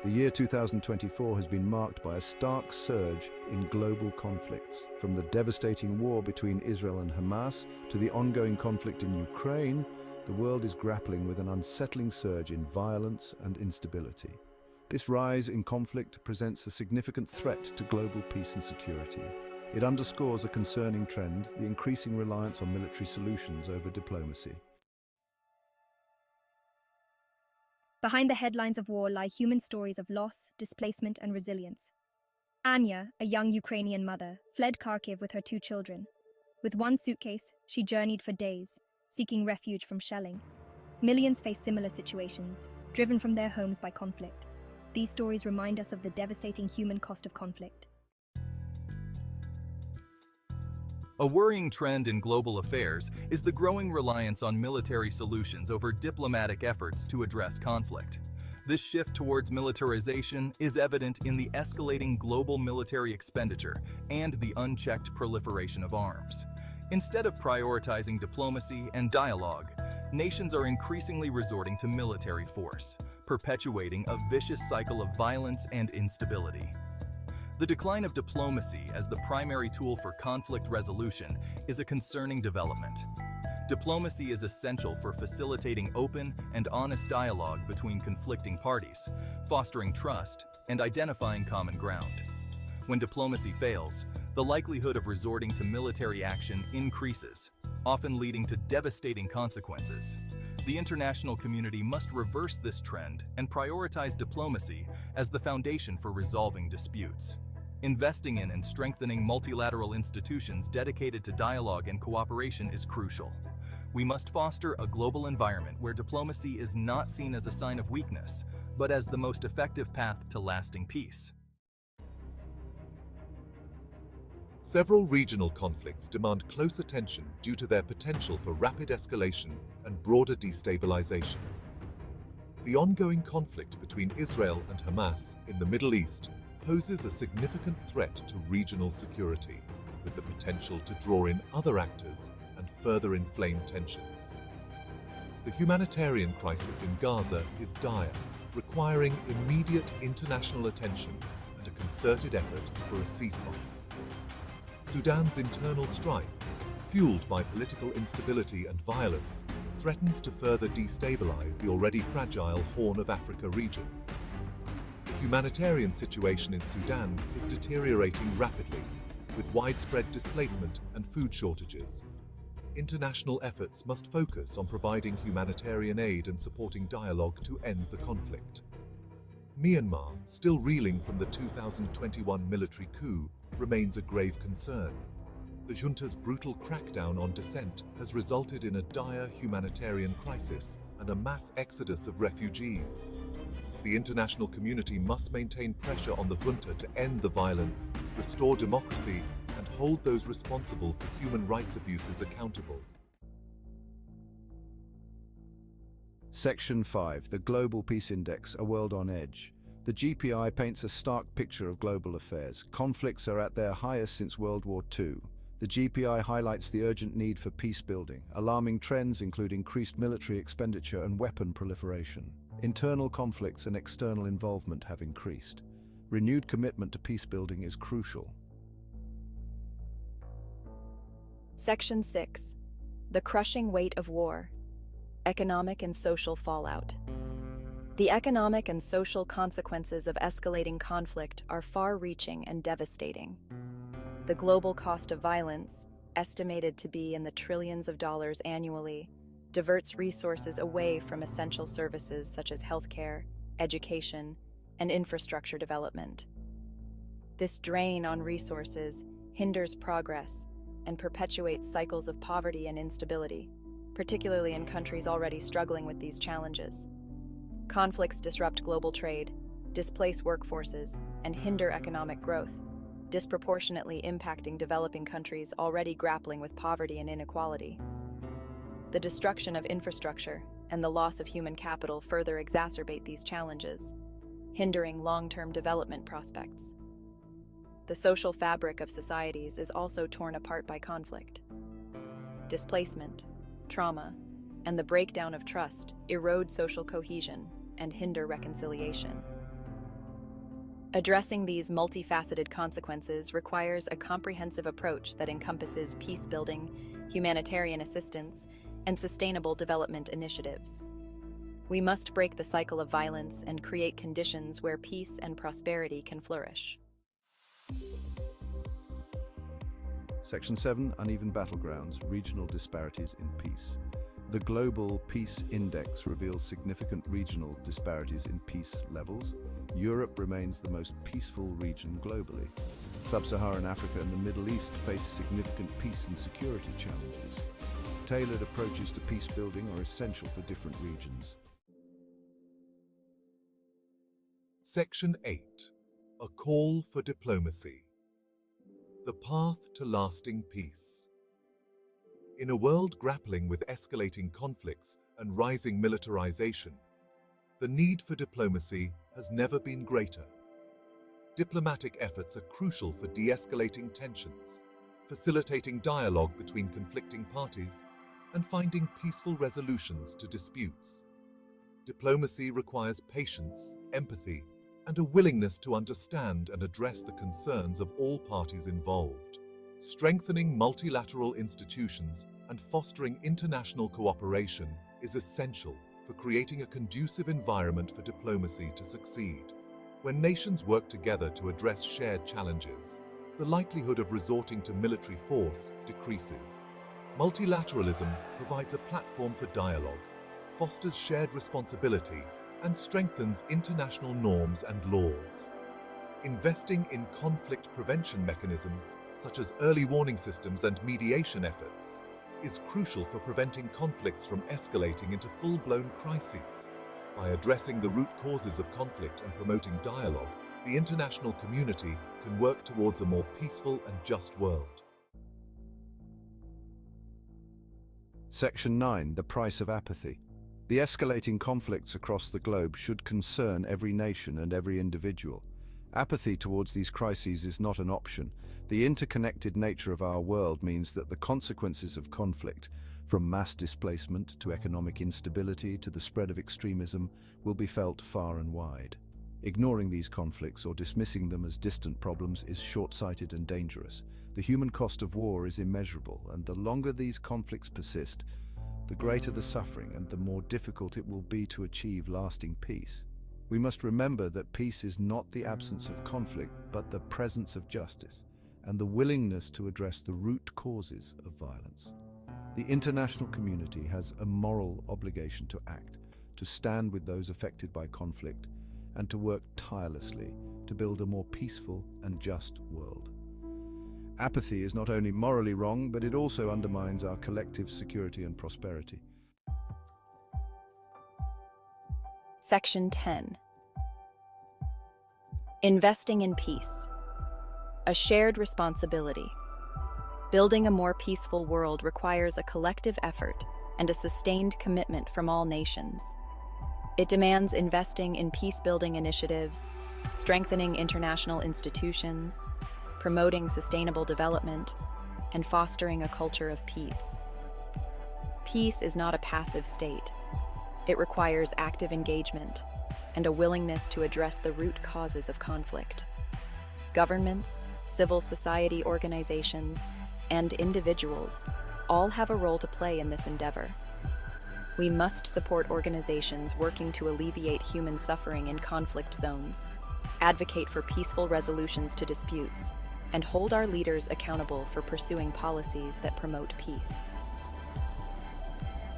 The year 2024 has been marked by a stark surge in global conflicts, from the devastating war between Israel and Hamas to the ongoing conflict in Ukraine. The world is grappling with an unsettling surge in violence and instability. This rise in conflict presents a significant threat to global peace and security. It underscores a concerning trend, the increasing reliance on military solutions over diplomacy. Behind the headlines of war lie human stories of loss, displacement, and resilience. Anya, a young Ukrainian mother, fled Kharkiv with her 2 children. With one suitcase, she journeyed for days, seeking refuge from shelling. Millions face similar situations, driven from their homes by conflict. These stories remind us of the devastating human cost of conflict. A worrying trend in global affairs is the growing reliance on military solutions over diplomatic efforts to address conflict. This shift towards militarization is evident in the escalating global military expenditure and the unchecked proliferation of arms. Instead of prioritizing diplomacy and dialogue, nations are increasingly resorting to military force, perpetuating a vicious cycle of violence and instability. The decline of diplomacy as the primary tool for conflict resolution is a concerning development. Diplomacy is essential for facilitating open and honest dialogue between conflicting parties, fostering trust, and identifying common ground. When diplomacy fails, the likelihood of resorting to military action increases, often leading to devastating consequences. The international community must reverse this trend and prioritize diplomacy as the foundation for resolving disputes. Investing in and strengthening multilateral institutions dedicated to dialogue and cooperation is crucial. We must foster a global environment where diplomacy is not seen as a sign of weakness, but as the most effective path to lasting peace. Several regional conflicts demand close attention due to their potential for rapid escalation and broader destabilization. The ongoing conflict between Israel and Hamas in the Middle East poses a significant threat to regional security, with the potential to draw in other actors and further inflame tensions. The humanitarian crisis in Gaza is dire, requiring immediate international attention and a concerted effort for a ceasefire. Sudan's internal strife, fueled by political instability and violence, threatens to further destabilize the already fragile Horn of Africa region. The humanitarian situation in Sudan is deteriorating rapidly, with widespread displacement and food shortages. International efforts must focus on providing humanitarian aid and supporting dialogue to end the conflict. Myanmar, still reeling from the 2021 military coup, remains a grave concern. The junta's brutal crackdown on dissent has resulted in a dire humanitarian crisis and a mass exodus of refugees. The international community must maintain pressure on the junta to end the violence, restore democracy, and hold those responsible for human rights abuses accountable. Section 5, the Global Peace Index, A World on Edge. The GPI paints a stark picture of global affairs. Conflicts are at their highest since World War II. The GPI highlights the urgent need for peace building. Alarming trends include increased military expenditure and weapon proliferation. Internal conflicts and external involvement have increased. Renewed commitment to peace building is crucial. Section 6. The Crushing Weight of War. Economic and Social Fallout. The economic and social consequences of escalating conflict are far-reaching and devastating. The global cost of violence, estimated to be in the trillions of dollars annually, diverts resources away from essential services such as healthcare, education, and infrastructure development. This drain on resources hinders progress and perpetuates cycles of poverty and instability, particularly in countries already struggling with these challenges. Conflicts disrupt global trade, displace workforces, and hinder economic growth, disproportionately impacting developing countries already grappling with poverty and inequality. The destruction of infrastructure and the loss of human capital further exacerbate these challenges, hindering long-term development prospects. The social fabric of societies is also torn apart by conflict. Displacement, trauma, and the breakdown of trust erode social cohesion and hinder reconciliation. Addressing these multifaceted consequences requires a comprehensive approach that encompasses peace-building, humanitarian assistance, and sustainable development initiatives. We must break the cycle of violence and create conditions where peace and prosperity can flourish. Section 7, Uneven Battlegrounds, Regional Disparities in Peace. The Global Peace Index reveals significant regional disparities in peace levels. Europe remains the most peaceful region globally. Sub-Saharan Africa and the Middle East face significant peace and security challenges. Tailored approaches to peace building are essential for different regions. Section 8. A Call for Diplomacy. The Path to Lasting Peace. In a world grappling with escalating conflicts and rising militarization, the need for diplomacy has never been greater. Diplomatic efforts are crucial for de-escalating tensions, facilitating dialogue between conflicting parties, and finding peaceful resolutions to disputes. Diplomacy requires patience, empathy, and a willingness to understand and address the concerns of all parties involved. Strengthening multilateral institutions and fostering international cooperation is essential for creating a conducive environment for diplomacy to succeed. When nations work together to address shared challenges, the likelihood of resorting to military force decreases. Multilateralism provides a platform for dialogue, fosters shared responsibility, and strengthens international norms and laws. Investing in conflict prevention mechanisms, such as early warning systems and mediation efforts, is crucial for preventing conflicts from escalating into full-blown crises. By addressing the root causes of conflict and promoting dialogue, the international community can work towards a more peaceful and just world. Section 9, The Price of Apathy. The escalating conflicts across the globe should concern every nation and every individual. Apathy towards these crises is not an option. The interconnected nature of our world means that the consequences of conflict, from mass displacement to economic instability to the spread of extremism, will be felt far and wide. Ignoring these conflicts or dismissing them as distant problems is short-sighted and dangerous. The human cost of war is immeasurable, and the longer these conflicts persist, the greater the suffering and the more difficult it will be to achieve lasting peace. We must remember that peace is not the absence of conflict, but the presence of justice, and the willingness to address the root causes of violence. The international community has a moral obligation to act, to stand with those affected by conflict, and to work tirelessly to build a more peaceful and just world. Apathy is not only morally wrong, but it also undermines our collective security and prosperity. Section 10. Investing in peace. A shared responsibility. Building a more peaceful world requires a collective effort and a sustained commitment from all nations. It demands investing in peace-building initiatives, strengthening international institutions, promoting sustainable development, and fostering a culture of peace. Peace is not a passive state. It requires active engagement and a willingness to address the root causes of conflict. Governments, civil society organizations, and individuals all have a role to play in this endeavor. We must support organizations working to alleviate human suffering in conflict zones, advocate for peaceful resolutions to disputes, and hold our leaders accountable for pursuing policies that promote peace.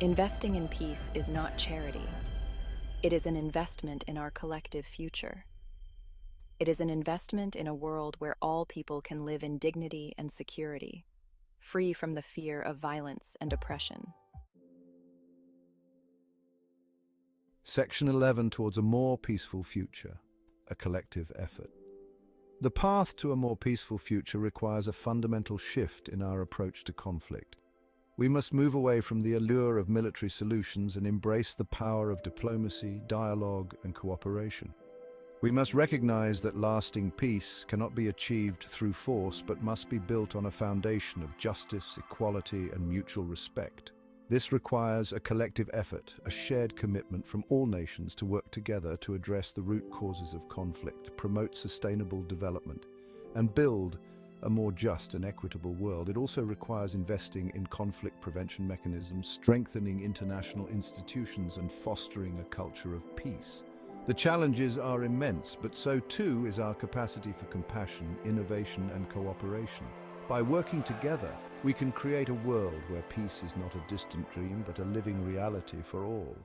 Investing in peace is not charity. It is an investment in our collective future. It is an investment in a world where all people can live in dignity and security, free from the fear of violence and oppression. Section 11, Towards a More Peaceful Future, a collective effort. The path to a more peaceful future requires a fundamental shift in our approach to conflict. We must move away from the allure of military solutions and embrace the power of diplomacy, dialogue, and cooperation. We must recognize that lasting peace cannot be achieved through force, but must be built on a foundation of justice, equality, and mutual respect. This requires a collective effort, a shared commitment from all nations to work together to address the root causes of conflict, promote sustainable development, and build a more just and equitable world. It also requires investing in conflict prevention mechanisms, strengthening international institutions, and fostering a culture of peace. The challenges are immense, but so too is our capacity for compassion, innovation, and cooperation. By working together, we can create a world where peace is not a distant dream, but a living reality for all.